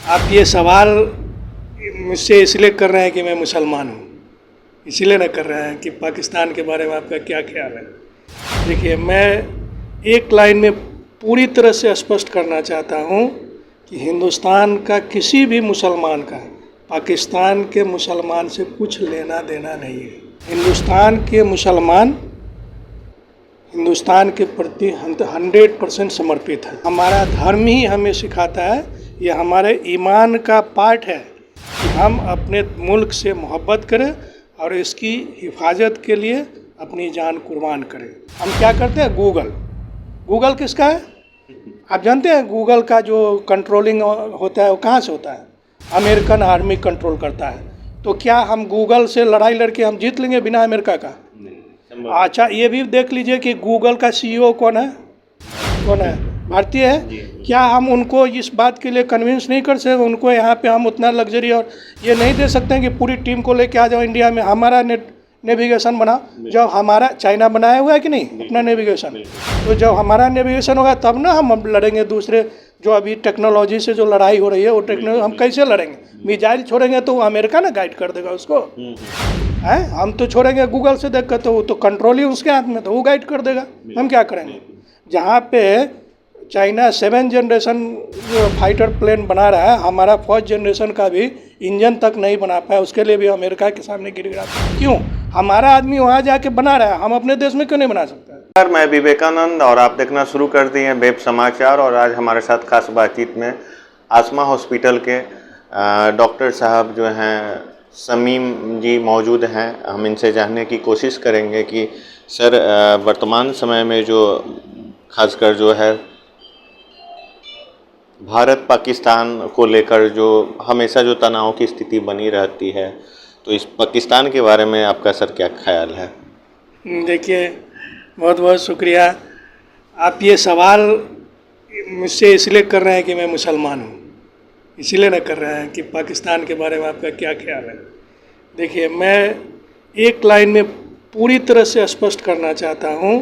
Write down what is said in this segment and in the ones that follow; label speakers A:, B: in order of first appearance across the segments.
A: आप ये सवाल मुझसे इसलिए कर रहे हैं कि मैं मुसलमान हूँ, इसीलिए ना कर रहे हैं कि पाकिस्तान के बारे में आपका क्या ख्याल है। देखिए, मैं एक लाइन में पूरी तरह से स्पष्ट करना चाहता हूँ कि हिंदुस्तान का किसी भी मुसलमान का पाकिस्तान के मुसलमान से कुछ लेना देना नहीं है। हिंदुस्तान के मुसलमान हिंदुस्तान के प्रति 100% समर्पित है। हमारा धर्म ही हमें सिखाता है, ये हमारे ईमान का पार्ट है कि हम अपने मुल्क से मोहब्बत करें और इसकी हिफाजत के लिए अपनी जान कुर्बान करें। हम क्या करते हैं? गूगल किसका है? आप जानते हैं गूगल का जो कंट्रोलिंग होता है वो कहाँ से होता है? अमेरिकन आर्मी कंट्रोल करता है। तो क्या हम गूगल से लड़ाई लड़के हम जीत लेंगे बिना अमेरिका का? अच्छा, ये भी देख लीजिए कि गूगल का CEO कौन है? भारतीय है। क्या हम उनको इस बात के लिए कन्विंस नहीं कर सकते? उनको यहाँ पे हम उतना लग्जरी और ये नहीं दे सकते हैं कि पूरी टीम को लेके आ जाओ इंडिया में, हमारा नेविगेशन बना। जब हमारा चाइना बनाया हुआ है कि नहीं अपना नेविगेशन, तो जब हमारा नेविगेशन होगा तब ना हम लड़ेंगे दूसरे जो अभी टेक्नोलॉजी से जो लड़ाई हो रही है वो टेक्नोलॉजी हम कैसे लड़ेंगे? मिसाइल छोड़ेंगे तो अमेरिका ना गाइड कर देगा उसको, है? हम तो छोड़ेंगे गूगल से देख कर, तो वो तो कंट्रोल ही उसके हाथ में, तो वो गाइड कर देगा। हम क्या करेंगे? जहाँ पे China 7th generation fighter plane बना रहा है, हमारा 4th जनरेशन का भी इंजन तक नहीं बना पाया, उसके लिए भी अमेरिका के सामने गिर गिरा। क्यों? हमारा आदमी वहाँ जाके बना रहा है, हम अपने देश में क्यों नहीं बना सकते?
B: सर, मैं विवेकानंद और आप देखना शुरू कर दिए हैं वेब समाचार। और आज हमारे साथ खास बातचीत में आसमा हॉस्पिटल के डॉक्टर साहब जो हैं समीम जी मौजूद हैं। हम इनसे जानने की कोशिश करेंगे कि सर वर्तमान समय में जो खासकर जो है भारत पाकिस्तान को लेकर जो हमेशा जो तनाव की स्थिति बनी रहती है, तो इस पाकिस्तान के बारे में आपका सर क्या ख्याल है?
A: देखिए, बहुत बहुत शुक्रिया। आप ये सवाल मुझसे इसलिए कर रहे हैं कि मैं मुसलमान हूँ, इसीलिए ना कर रहे हैं कि पाकिस्तान के बारे में आपका क्या ख्याल है। देखिए, मैं एक लाइन में पूरी तरह से स्पष्ट करना चाहता हूँ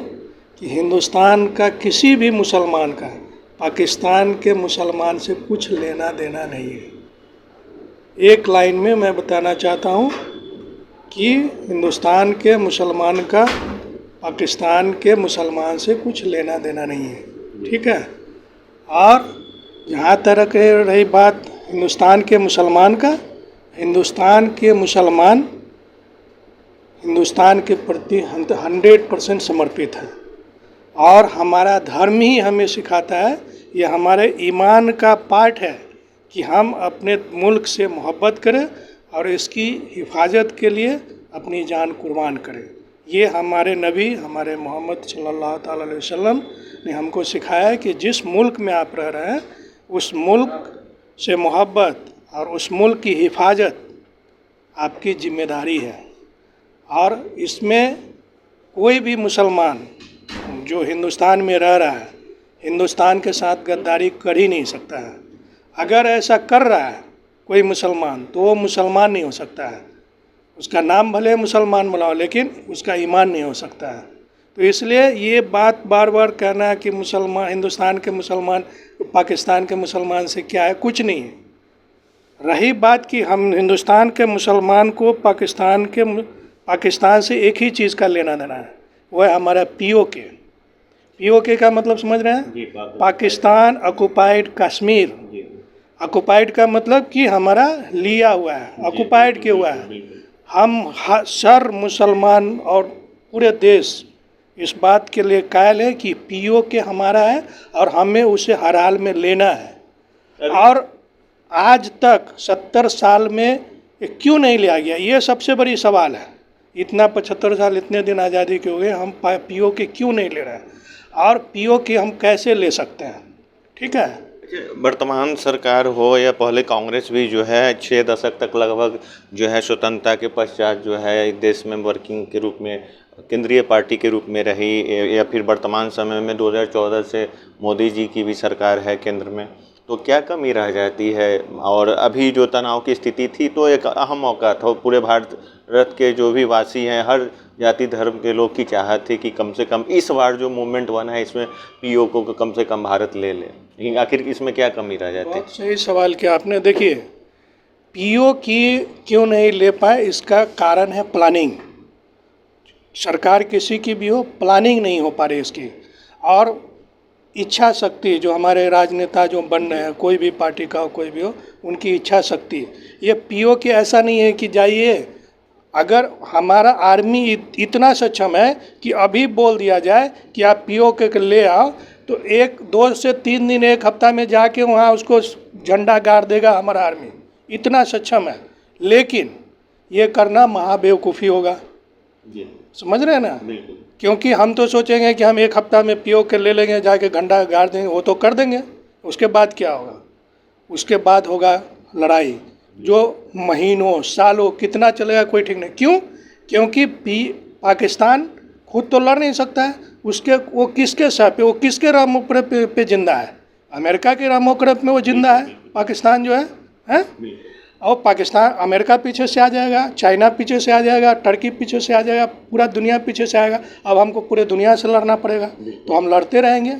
A: कि हिंदुस्तान का किसी भी मुसलमान का पाकिस्तान के मुसलमान से कुछ लेना देना नहीं है। एक लाइन में मैं बताना चाहता हूँ कि हिंदुस्तान के मुसलमान का पाकिस्तान के मुसलमान से कुछ लेना देना नहीं है, ठीक है? और जहाँ तक रही बात हिंदुस्तान के मुसलमान का, हिंदुस्तान के मुसलमान हिंदुस्तान के प्रति 100% समर्पित है और हमारा धर्म ही हमें सिखाता है, ये हमारे ईमान का पार्ट है कि हम अपने मुल्क से मोहब्बत करें और इसकी हिफाजत के लिए अपनी जान कुर्बान करें। ये हमारे नबी हमारे मोहम्मद सल्लल्लाहु अलैहि वसल्लम ने हमको सिखाया है कि जिस मुल्क में आप रह रहे हैं उस मुल्क से मोहब्बत और उस मुल्क की हिफाजत आपकी जिम्मेदारी है। और इसमें कोई भी मुसलमान जो हिंदुस्तान में रह रहा है हिंदुस्तान के साथ गद्दारी कर ही नहीं सकता है। अगर ऐसा कर रहा है कोई मुसलमान तो वो मुसलमान नहीं हो सकता है। उसका नाम भले मुसलमान बुलाओ लेकिन उसका ईमान नहीं हो सकता है। तो इसलिए ये बात बार बार कहना है कि मुसलमान हिंदुस्तान के मुसलमान पाकिस्तान के मुसलमान से क्या है, कुछ नहीं है। रही बात कि हम हिंदुस्तान के मुसलमान को पाकिस्तान से एक ही चीज़ का लेना देना है, वो है हमारा POK का मतलब समझ रहे हैं? पाकिस्तान ऑक्युपाइड कश्मीर। ऑक्युपाइड का मतलब कि हमारा लिया हुआ है, ऑक्युपाइड किया हुआ है। हम सर मुसलमान और पूरे देश इस बात के लिए कायल है कि POK हमारा है और हमें उसे हर हाल में लेना है। और आज तक 70 साल में ये क्यों नहीं लिया गया, ये सबसे बड़ी सवाल है। इतना 75 साल इतने दिन आज़ादी के हो गए, हम POK क्यों नहीं ले रहे हैं और POK हम कैसे ले सकते हैं, ठीक है?
B: वर्तमान सरकार हो या पहले कांग्रेस भी जो है 6 दशक तक लगभग जो है स्वतंत्रता के पश्चात जो है देश में वर्किंग के रूप में केंद्रीय पार्टी के रूप में रही, या फिर वर्तमान समय में 2014 से मोदी जी की भी सरकार है केंद्र में, तो क्या कमी रह जाती है? और अभी जो तनाव की स्थिति थी तो एक अहम मौका था, पूरे भारत के जो भी वासी हैं हर जाति धर्म के लोग की चाहत थी कि कम से कम इस बार जो मूवमेंट बना है इसमें POK को कम से कम भारत ले ले। लेकिन आखिर इसमें क्या कमी रह जाती?
A: बहुत सही सवाल किया आपने। देखिए, पीओ की क्यों नहीं ले पाए, इसका कारण है प्लानिंग। सरकार किसी की भी हो, प्लानिंग नहीं हो पा रही इसकी। और इच्छा शक्ति, जो हमारे राजनेता जो बन रहे हैं, कोई भी पार्टी का हो, कोई भी हो, उनकी इच्छा शक्ति, ये पीओ की ऐसा नहीं है कि जाइए। अगर हमारा आर्मी इतना सक्षम है कि अभी बोल दिया जाए कि आप पीओ के ले आओ, तो 1-2 से 3 दिन, 1 हफ्ता में जाके वहाँ उसको झंडा गाड़ देगा हमारा आर्मी, इतना सक्षम है। लेकिन ये करना महाबेवकूफ़ी होगा, समझ रहे हैं ना? क्योंकि हम तो सोचेंगे कि हम 1 हफ्ता में पीओ के ले लेंगे, जाके झंडा गाड़ देंगे, वो तो कर देंगे। उसके बाद क्या होगा? उसके बाद होगा लड़ाई, जो महीनों सालों कितना चलेगा कोई ठीक नहीं। क्यों? क्योंकि पाकिस्तान खुद तो लड़ नहीं सकता है। वो किसके साथ पे, वो किसके रामोकरफ पे जिंदा है? अमेरिका के रामोकरफ में वो जिंदा है, पाकिस्तान जो है? और पाकिस्तान, अमेरिका पीछे से आ जाएगा, चाइना पीछे से आ जाएगा, टर्की पीछे से आ जाएगा, पूरा दुनिया पीछे से आएगा। अब हमको पूरे दुनिया से लड़ना पड़ेगा, तो हम लड़ते रहेंगे।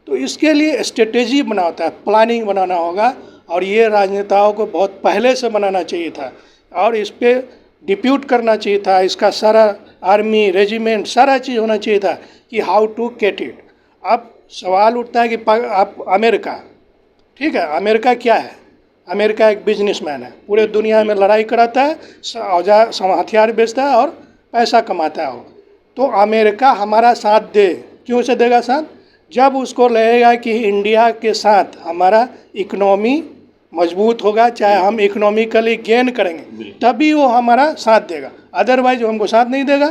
A: तो इसके लिए स्ट्रेटेजी बनाना होता है, प्लानिंग बनाना होगा, और ये राजनेताओं को बहुत पहले से बनाना चाहिए था, और इस पर डिप्यूट करना चाहिए था। इसका सारा आर्मी, रेजिमेंट, सारा चीज़ होना चाहिए था कि हाउ टू गेट इट। अब सवाल उठता है कि आप अमेरिका, ठीक है, अमेरिका क्या है? अमेरिका एक बिजनेसमैन है, पूरे दुनिया में लड़ाई कराता है, औजार हथियार बेचता है और पैसा कमाता है। तो अमेरिका हमारा साथ दे, क्यों से देगा साथ? जब उसको लगेगा कि इंडिया के साथ हमारा इकोनॉमी मजबूत होगा, चाहे हम इकोनॉमिकली गेन करेंगे, तभी वो हमारा साथ देगा, अदरवाइज वो हमको साथ नहीं देगा।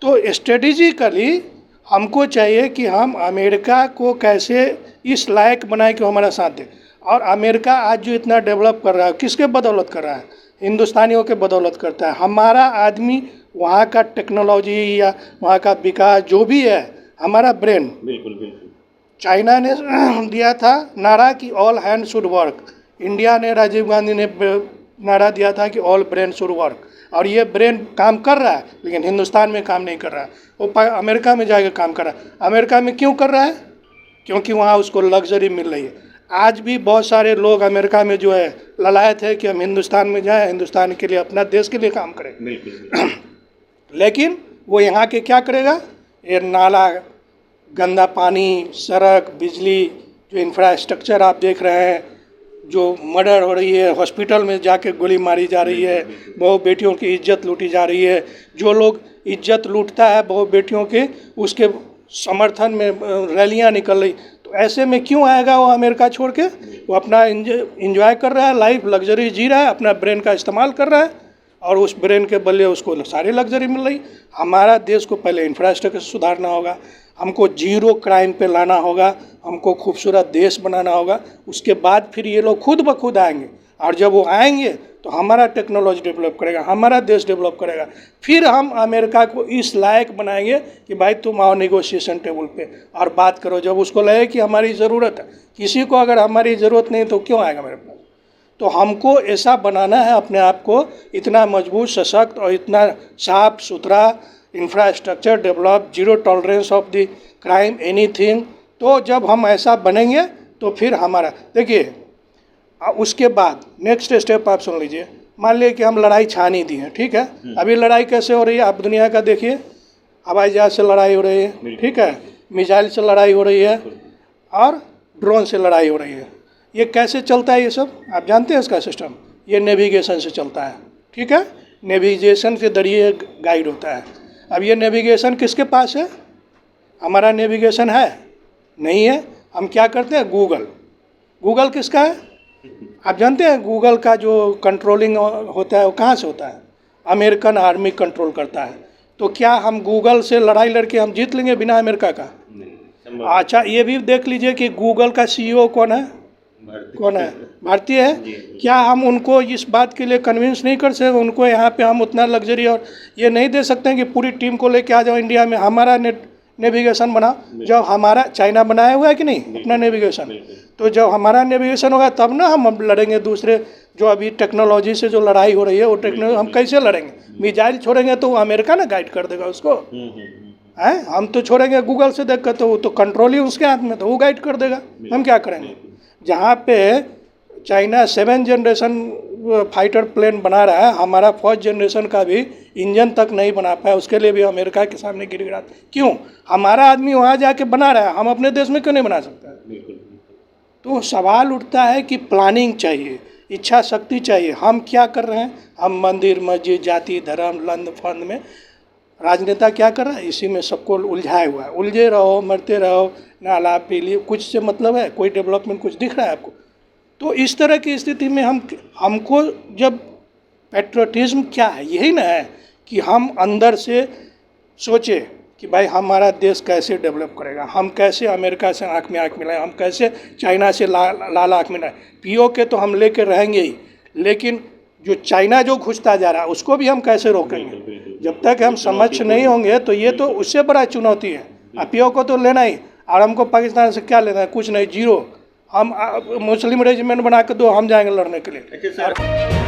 A: तो स्ट्रेटेजिकली हमको चाहिए कि हम अमेरिका को कैसे इस लायक बनाए कि वो हमारा साथ दे। और अमेरिका आज जो इतना डेवलप कर रहा है, किसके बदौलत कर रहा है? हिंदुस्तानियों के बदौलत करता है। हमारा आदमी वहाँ का टेक्नोलॉजी या वहाँ का विकास जो भी है, हमारा ब्रेन, बिल्कुल चाइना ने दिया था नारा कि all hand should work, India ने, राजीव गांधी ने नारा दिया था कि ऑल ब्रेन शुड वर्क, और ये ब्रेन काम कर रहा है, लेकिन हिंदुस्तान में काम नहीं कर रहा है। वो अमेरिका में जाकर काम कर रहा है। अमेरिका में क्यों कर रहा है? क्योंकि वहाँ उसको लग्जरी मिल रही है। आज भी बहुत सारे लोग अमेरिका में जो है ललायत है कि हम हिंदुस्तान में जाएं, हिंदुस्तान के लिए, अपना देश के लिए काम करें। लेकिन वो यहाँ के क्या करेगा? ये नाला, गंदा पानी, सड़क, बिजली, जो इंफ्रास्ट्रक्चर आप देख रहे हैं, जो मर्डर हो रही है, हॉस्पिटल में जाके गोली मारी जा रही है, बहु बेटियों की इज्जत लूटी जा रही है। जो लोग इज्जत लूटता है बहु बेटियों के, उसके समर्थन में रैलियां निकल रही। तो ऐसे में क्यों आएगा वो अमेरिका छोड़ के? वो अपना इंजॉय कर रहा है, लाइफ लग्जरी जी रहा है, अपना ब्रेन का इस्तेमाल कर रहा है, और उस ब्रेन के बदले उसको सारी लग्जरी मिल रही। हमारा देश को पहले इंफ्रास्ट्रक्चर सुधारना होगा, हमको जीरो क्राइम पे लाना होगा, हमको खूबसूरत देश बनाना होगा। उसके बाद फिर ये लोग खुद ब खुद आएंगे, और जब वो आएंगे तो हमारा टेक्नोलॉजी डेवलप करेगा, हमारा देश डेवलप करेगा। फिर हम अमेरिका को इस लायक बनाएंगे कि भाई तुम आओ नेगोशिएशन टेबल पे और बात करो। जब उसको लगे कि हमारी ज़रूरत है, किसी को अगर हमारी ज़रूरत नहीं तो क्यों आएगा मेरे पास? तो हमको ऐसा बनाना है अपने आप को, इतना मजबूत, सशक्त और इतना साफ सुथरा, infrastructure develop, zero tolerance of the crime, anything. तो जब हम ऐसा बनेंगे तो फिर हमारा, देखिए उसके बाद नेक्स्ट स्टेप आप सुन लीजिए। मान लीजिए कि हम लड़ाई छान ही दी है, ठीक है। अभी लड़ाई कैसे हो रही है आप दुनिया का देखिए, हवाई जहाज से लड़ाई हो रही है, ठीक है, मिसाइल से लड़ाई हो रही है, और ड्रोन से लड़ाई हो रही है। ये कैसे चलता है? ये सब आप जानते हैं इसका सिस्टम? ये नेविगेशन से चलता है, ठीक है। नेविगेशन के जरिए गाइड होता है। अब ये नेविगेशन किसके पास है? हमारा नेविगेशन है नहीं है। हम क्या करते हैं? गूगल किसका है? आप जानते हैं गूगल का जो कंट्रोलिंग होता है वो कहाँ से होता है? अमेरिकन आर्मी कंट्रोल करता है। तो क्या हम गूगल से लड़ाई लड़के हम जीत लेंगे बिना अमेरिका का? अच्छा, ये भी देख लीजिए कि गूगल का CEO कौन है? भारतीय है। क्या हम उनको इस बात के लिए कन्विंस नहीं कर सकते? उनको यहाँ पे हम उतना लग्जरी और ये नहीं दे सकते हैं कि पूरी टीम को लेके आ जाओ इंडिया में, हमारा नेविगेशन बना। जब हमारा, चाइना बनाया हुआ है कि नहीं अपना नेविगेशन, तो जब हमारा नेविगेशन होगा तब ना हम लड़ेंगे दूसरे। जो अभी टेक्नोलॉजी से जो लड़ाई हो रही है वो टेक्नोलॉजी हम कैसे लड़ेंगे? मिसाइल छोड़ेंगे तो अमेरिका ना गाइड कर देगा उसको, हैं? हम तो छोड़ेंगे गूगल से देख कर, तो वो तो कंट्रोल ही उसके हाथ में, तो वो गाइड कर देगा। हम क्या करेंगे? जहाँ पे चाइना 7 जनरेशन फाइटर प्लेन बना रहा है, हमारा 4th जनरेशन का भी इंजन तक नहीं बना पाया, उसके लिए भी अमेरिका के सामने गिड़गिड़ा। क्यों? हमारा आदमी वहाँ जाके बना रहा है, हम अपने देश में क्यों नहीं बना सकते? तो सवाल उठता है कि प्लानिंग चाहिए, इच्छा शक्ति चाहिए। हम क्या कर रहे हैं? हम मंदिर मस्जिद जाति धर्म लंद फंद में, राजनेता क्या कर रहा है? इसी में सबको उलझाए हुआ है। उलझे रहो, मरते रहो, नाला पीली, कुछ से मतलब है? कोई डेवलपमेंट कुछ दिख रहा है आपको? तो इस तरह की स्थिति में हमको जब पैट्रियटिज्म क्या है, यही ना है कि हम अंदर से सोचे कि भाई हमारा देश कैसे डेवलप करेगा, हम कैसे अमेरिका से आँख में आँख मिलाएं, हम कैसे चाइना से लाल आँख मिलाएं। पीओके तो हम लेके रहेंगे ही, लेकिन जो चाइना जो घुसता जा रहा है उसको भी हम कैसे रोकेंगे? जब तक हम समझ नहीं होंगे तो ये तो उससे बड़ा चुनौती है। पीओके तो लेना ही, और हमको पाकिस्तान से क्या लेना है? कुछ नहीं, जीरो। हम मुस्लिम रेजिमेंट बना के दो, हम जाएंगे लड़ने के लिए।